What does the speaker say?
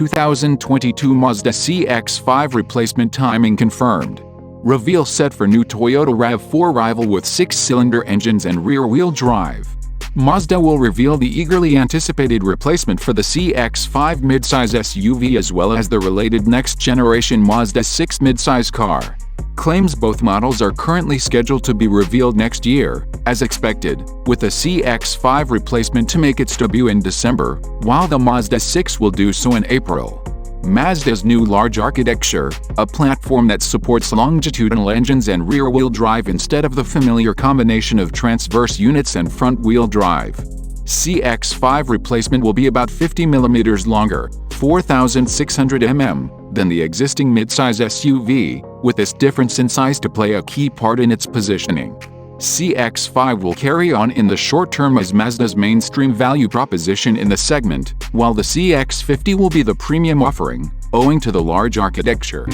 2022 Mazda CX-5 replacement timing confirmed. Reveal set for new Toyota RAV4 rival with 6-cylinder engines and rear-wheel drive. Mazda will reveal the eagerly anticipated replacement for the CX-5 midsize SUV as well as the related next-generation Mazda 6 midsize car. Claims both models are currently scheduled to be revealed next year, as expected, with the CX-5 replacement to make its debut in December, while the Mazda 6 will do so in April. Mazda's new large architecture, a platform that supports longitudinal engines and rear-wheel drive instead of the familiar combination of transverse units and front-wheel drive. CX-5 replacement will be about 50 mm longer, 4,600 mm, than the existing midsize SUV, with this difference in size to play a key part in its positioning. CX-5 will carry on in the short term as Mazda's mainstream value proposition in the segment, while the CX-50 will be the premium offering, owing to the large architecture.